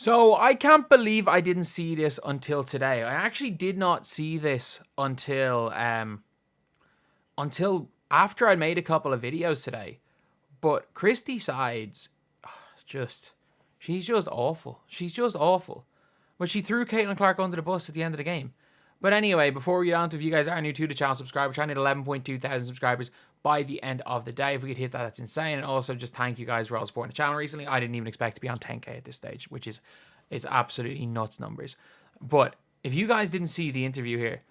So I can't believe I didn't see this until today. I actually did not see this until after I made a couple of videos today. But Christie Sides, she's just awful. She's just awful. But she threw Caitlin Clark under the bus at the end of the game. But anyway, before we get on to, if you guys are new to the channel, subscribe. We're trying to hit 11.2 thousand subscribers by the end of the day. If we could hit that, that's insane. And also just thank you guys for all supporting the channel recently. I didn't even expect to be on 10k at this stage, which is it's absolutely nuts numbers. But if you guys didn't see the interview here,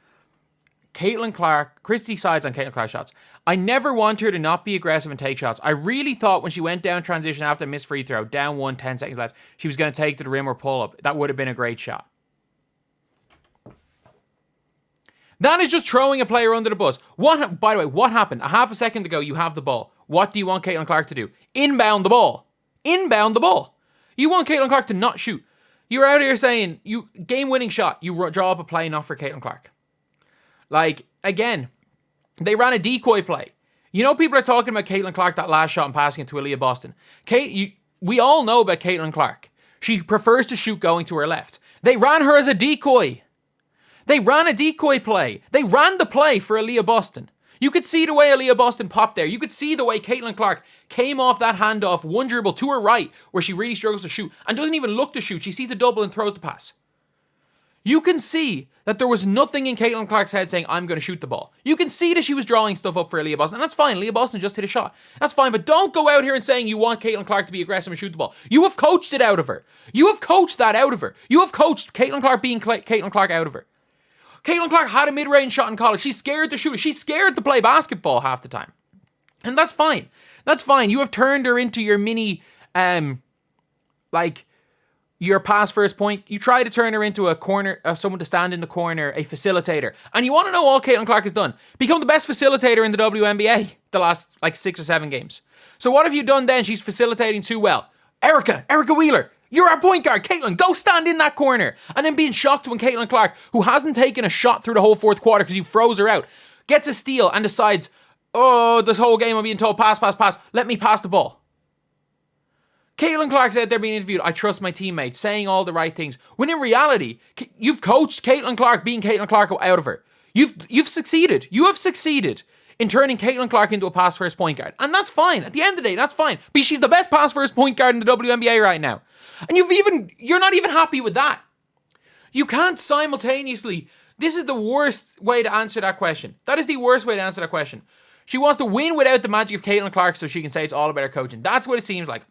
Caitlin Clark, Christie Sides on Caitlin Clark shots. I never want her to not be aggressive and take shots. I really thought when she went down transition after a missed free throw, down 1, 10 seconds left, she was going to take to the rim or pull up. That would have been a great shot. That is just throwing a player under the bus. By the way, what happened? A half a second ago, you have the ball. What do you want Caitlin Clark to do? Inbound the ball. Inbound the ball. You want Caitlin Clark to not shoot. You're out here saying, game-winning shot. You draw up a play not for Caitlin Clark. Like, again, they ran a decoy play. You know, people are talking about Caitlin Clark, that last shot and passing it to Aaliyah Boston. We all know about Caitlin Clark. She prefers to shoot going to her left. They ran her as a decoy. They ran a decoy play. They ran the play for Aaliyah Boston. You could see the way Aaliyah Boston popped there. You could see the way Caitlin Clark came off that handoff, one dribble to her right, where she really struggles to shoot, and doesn't even look to shoot. She sees the double and throws the pass. You can see that there was nothing in Caitlin Clark's head saying, I'm going to shoot the ball. You can see that she was drawing stuff up for Aaliyah Boston, and that's fine. Aaliyah Boston just hit a shot. That's fine, but don't go out here and saying you want Caitlin Clark to be aggressive and shoot the ball. You have coached it out of her. You have coached that out of her. You have coached Caitlin Clark being Caitlin Clark out of her. Caitlin Clark had a mid-range shot in college. She's scared to shoot it. She's scared to play basketball half the time. And that's fine. That's fine. You have turned her into your mini, your pass first point. You try to turn her into a corner, someone to stand in the corner, a facilitator. And you want to know all Caitlin Clark has done? Become the best facilitator in the WNBA the last 6 or 7 games. So what have you done then? She's facilitating too well. Erica Wheeler. You're our point guard, Caitlin. Go stand in that corner. And then being shocked when Caitlin Clark, who hasn't taken a shot through the whole fourth quarter because you froze her out, gets a steal and decides, this whole game I'm being told pass. Let me pass the ball. Caitlin Clark's out there being interviewed. I trust my teammates, saying all the right things. When in reality, you've coached Caitlin Clark being Caitlin Clark out of her. You've succeeded. You have succeeded in turning Caitlin Clark into a pass-first point guard. And that's fine. At the end of the day, that's fine. Because she's the best pass-first point guard in the WNBA right now. And you're not even happy with that. You can't simultaneously... This is the worst way to answer that question. That is the worst way to answer that question. She wants to win without the magic of Caitlin Clark so she can say it's all about her coaching. That's what it seems like.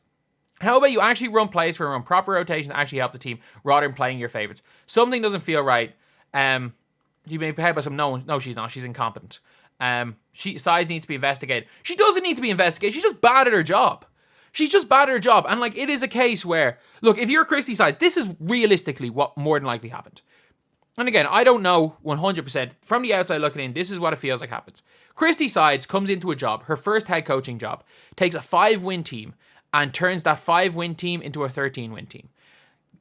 How about you actually run plays for her, run proper rotations, actually help the team, rather than playing your favorites? Something doesn't feel right. You may be paid by some... No, she's not. She's incompetent. Sides needs to be investigated. She doesn't need to be investigated. She's just bad at her job. And it is a case where, look, if you're Christie Sides, this is realistically what more than likely happened. And again, I don't know 100%. From the outside looking in, this is what it feels like happens. Christie Sides comes into a job, her first head coaching job, takes a 5-win team and turns that 5-win team into a 13-win team.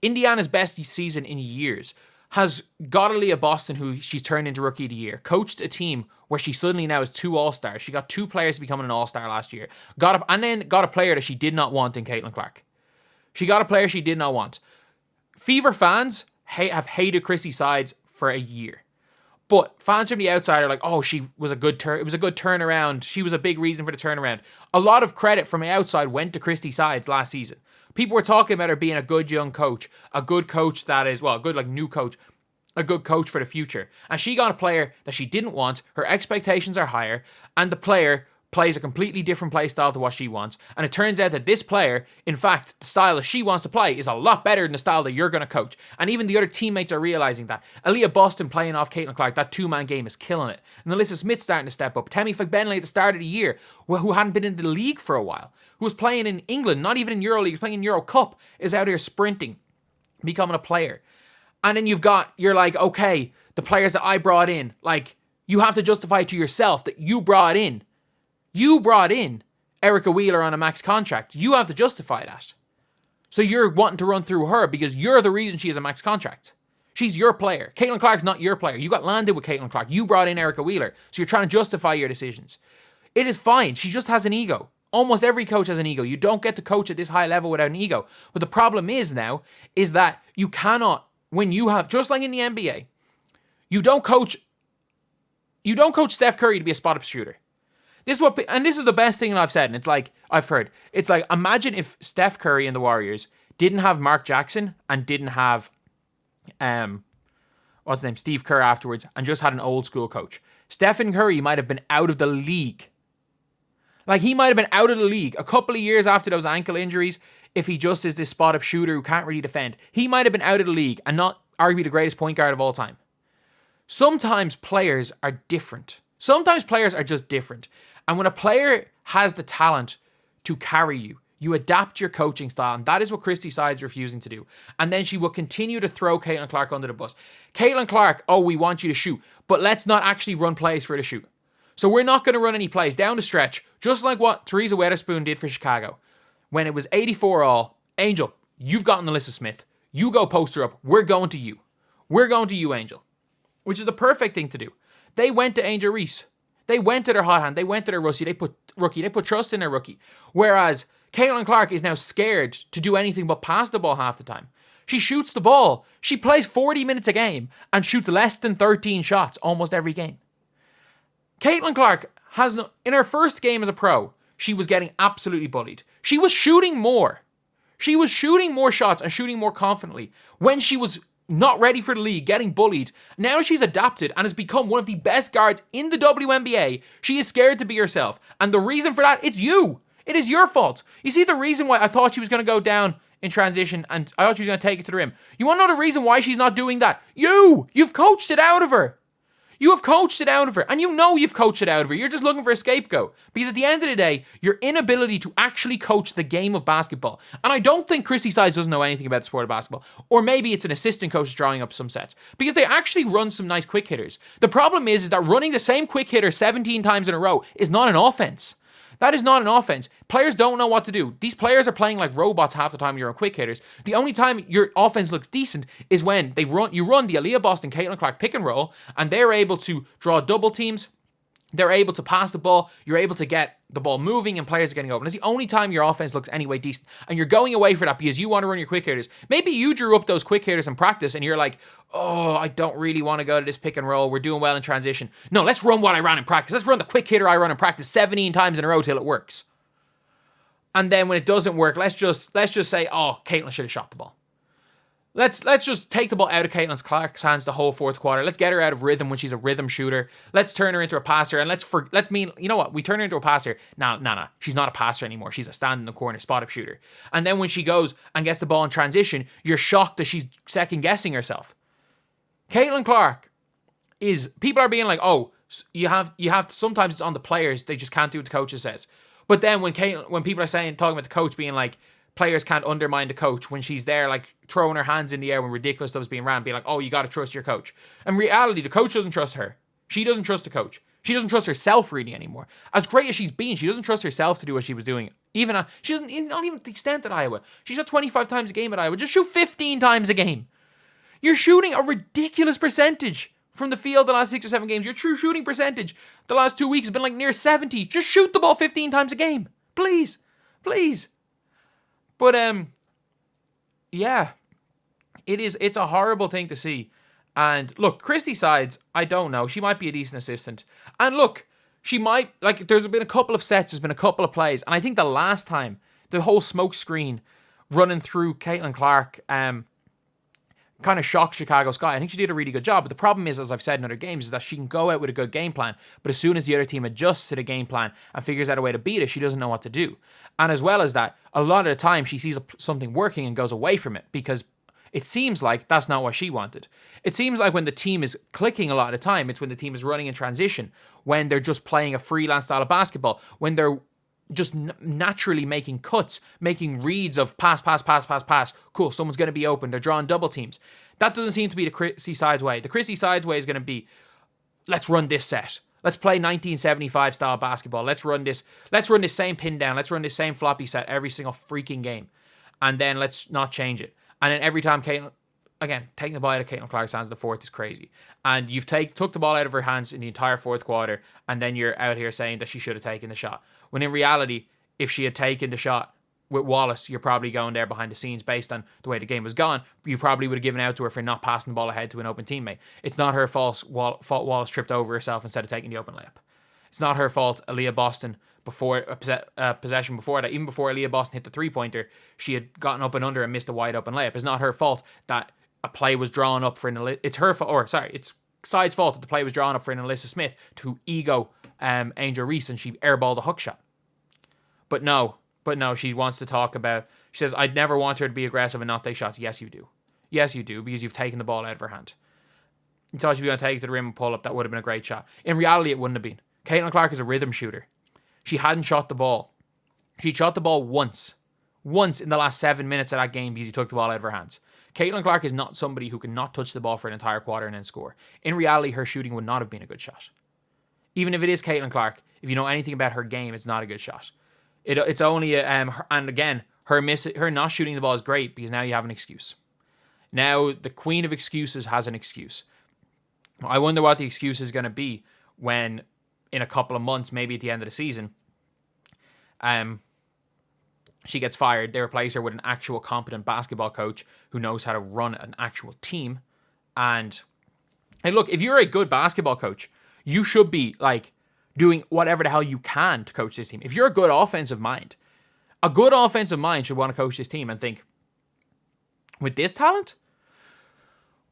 Indiana's best season in years. Has got Aaliyah Boston, who she's turned into Rookie of the Year, coached a team where she suddenly now has 2 All-Stars. She got 2 players becoming an All-Star last year. Then got a player that she did not want in Caitlin Clark. She got a player she did not want. Fever fans have hated Christie Sides for a year. But fans from the outside are like, oh, it was a good turnaround. She was a big reason for the turnaround. A lot of credit from the outside went to Christie Sides last season. People were talking about her being a good young coach, a good coach that is, a good new coach, a good coach for the future. And she got a player that she didn't want. Her expectations are higher, and the player plays a completely different play style to what she wants. And it turns out that this player, in fact, the style that she wants to play is a lot better than the style that you're going to coach. And even the other teammates are realizing that. Aaliyah Boston playing off Caitlin Clark, that 2-man game is killing it. And Alyssa Smith starting to step up. Temi Fagbenley at the start of the year, who hadn't been in the league for a while, who was playing in England, not even in EuroLeague, was playing in Euro Cup, is out here sprinting, becoming a player. And then you're like, okay, the players that I brought in, you have to justify to yourself that you brought in Erica Wheeler on a max contract. You have to justify that. So you're wanting to run through her because you're the reason she has a max contract. She's your player. Caitlin Clark's not your player. You got landed with Caitlin Clark. You brought in Erica Wheeler. So you're trying to justify your decisions. It is fine. She just has an ego. Almost every coach has an ego. You don't get to coach at this high level without an ego. But the problem is now, is that you cannot, when you have, just like in the NBA, you don't coach Steph Curry to be a spot-up shooter. This is the best thing that I've said, and it's like, I've heard. It's like, imagine if Steph Curry and the Warriors didn't have Mark Jackson and didn't have, what's his name, Steve Kerr afterwards, and just had an old school coach. Stephen Curry might have been out of the league. Like, he might have been out of the league a couple of years after those ankle injuries if he just is this spot-up shooter who can't really defend. He might have been out of the league and not arguably the greatest point guard of all time. Sometimes players are different. Sometimes players are just different. And when a player has the talent to carry you, you adapt your coaching style, and that is what Christie Sides is refusing to do. And then she will continue to throw Caitlin Clark under the bus. Caitlin Clark, oh, we want you to shoot, but let's not actually run plays for her to shoot. So we're not going to run any plays down the stretch, just like what Teresa Weatherspoon did for Chicago. When it was 84 all, Angel, you've gotten Alyssa Smith. You go post her up. We're going to you. We're going to you, Angel. Which is the perfect thing to do. They went to Angel Reese. They went to their hot hand. They went to their rookie. They put trust in their rookie. Whereas Caitlin Clark is now scared to do anything but pass the ball half the time. She shoots the ball. She plays 40 minutes a game and shoots less than 13 shots almost every game. Caitlin Clark in her first game as a pro, she was getting absolutely bullied. She was shooting more. She was shooting more shots and shooting more confidently when she was not ready for the league, getting bullied. Now she's adapted and has become one of the best guards in the WNBA. She is scared to be herself. And the reason for that, it's you. It is your fault. You see the reason why I thought she was going to go down in transition and I thought she was going to take it to the rim. You want to know the reason why she's not doing that? You've coached it out of her. You have coached it out of her, and you know you've coached it out of her. You're just looking for a scapegoat. Because at the end of the day, your inability to actually coach the game of basketball, and I don't think Christie Sides doesn't know anything about the sport of basketball, or maybe it's an assistant coach drawing up some sets, because they actually run some nice quick hitters. The problem is that running the same quick hitter 17 times in a row is not an offense. That is not an offense. Players don't know what to do. These players are playing like robots half the time you're on quick hitters. The only time your offense looks decent is when you run the Aaliyah Boston, Caitlin Clark pick and roll, and they're able to draw double teams. They're able to pass the ball. You're able to get the ball moving and players are getting open. It's the only time your offense looks anyway decent. And you're going away for that because you want to run your quick hitters. Maybe you drew up those quick hitters in practice and you're like, oh, I don't really want to go to this pick and roll. We're doing well in transition. No, let's run what I ran in practice. Let's run the quick hitter I run in practice 17 times in a row till it works. And then when it doesn't work, let's just say, oh, Caitlin should have shot the ball. Let's just take the ball out of Caitlin Clark's hands the whole fourth quarter. Let's get her out of rhythm when she's a rhythm shooter. Let's turn her into a passer, and you know what? We turn her into a passer. No. She's not a passer anymore. She's a stand in the corner, spot-up shooter. And then when she goes and gets the ball in transition, you're shocked that she's second-guessing herself. Caitlin Clark people are being like, oh, you have sometimes it's on the players. They just can't do what the coach says. But then when people are talking about the coach being like, players can't undermine the coach when she's there, like throwing her hands in the air when ridiculous stuff is being ran, being like, oh, you got to trust your coach. In reality, the coach doesn't trust her. She doesn't trust the coach. She doesn't trust herself really anymore. As great as she's been, she doesn't trust herself to do what she was doing. She doesn't, not even to the extent at Iowa. She shot 25 times a game at Iowa. Just shoot 15 times a game. You're shooting a ridiculous percentage from the field the last 6 or 7 games. Your true shooting percentage the last 2 weeks has been like near 70. Just shoot the ball 15 times a game. Please. But, yeah, it's a horrible thing to see. And look, Christie Sides, I don't know. She might be a decent assistant. And look, she might, there's been a couple of sets, there's been a couple of plays. And I think the last time, the whole smoke screen running through Caitlin Clark, kind of shocked Chicago Sky. I think she did a really good job. But the problem is, as I've said in other games, is that she can go out with a good game plan. But as soon as the other team adjusts to the game plan and figures out a way to beat it, she doesn't know what to do. And as well as that, a lot of the time she sees something working and goes away from it because it seems like that's not what she wanted. It seems like when the team is clicking a lot of the time, it's when the team is running in transition, when they're just playing a freelance style of basketball, when they're just naturally making cuts, making reads of pass. Cool, someone's going to be open. They're drawing double teams. That doesn't seem to be the Christie Sides way. The Christie Sides way is going to be, let's run this set. Let's play 1975 style basketball. Let's run this same pin down. Let's run this same floppy set every single freaking game. And then let's not change it. And then every time taking the ball out of Caitlin Clark's hands in the fourth is crazy. And you've took the ball out of her hands in the entire fourth quarter, and then you're out here saying that she should have taken the shot. When in reality, if she had taken the shot with Wallace, you're probably going there behind the scenes based on the way the game was gone. You probably would have given out to her for not passing the ball ahead to an open teammate. It's not her fault Wallace tripped over herself instead of taking the open layup. It's not her fault Aaliyah Boston, before possession before that, even before Aaliyah Boston hit the three-pointer, she had gotten up and under and missed a wide open layup. It's not her fault that a play was drawn up for it's Sides' fault that the play was drawn up for an Alyssa Smith to ego Angel Reese and she airballed a hook shot. But no, she wants to talk about, she says, I'd never want her to be aggressive and not take shots. Yes, you do. Yes, you do, because you've taken the ball out of her hand. You thought she'd be going to take it to the rim and pull up. That would have been a great shot. In reality, it wouldn't have been. Caitlin Clark is a rhythm shooter. She hadn't shot the ball. She shot the ball once in the last 7 minutes of that game because he took the ball out of her hands. Caitlin Clark is not somebody who can not touch the ball for an entire quarter and then score. In reality, her shooting would not have been a good shot. Even if it is Caitlin Clark, if you know anything about her game, it's not a good shot. It's only and again, her not shooting the ball is great because now you have an excuse. Now the queen of excuses has an excuse. I wonder what the excuse is going to be when, in a couple of months, maybe at the end of the season, she gets fired. They replace her with an actual competent basketball coach who knows how to run an actual team. And look, if you're a good basketball coach, you should be like doing whatever the hell you can to coach this team. If you're a good offensive mind should want to coach this team and think, with this talent,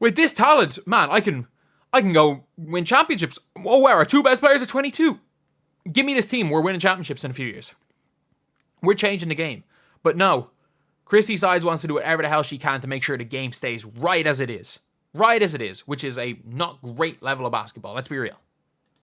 man, I can go win championships. Oh, wow, our two best players are 22. Give me this team. We're winning championships in a few years. We're changing the game. But no, Christie Sides wants to do whatever the hell she can to make sure the game stays right as it is. Right as it is, which is a not great level of basketball. Let's be real.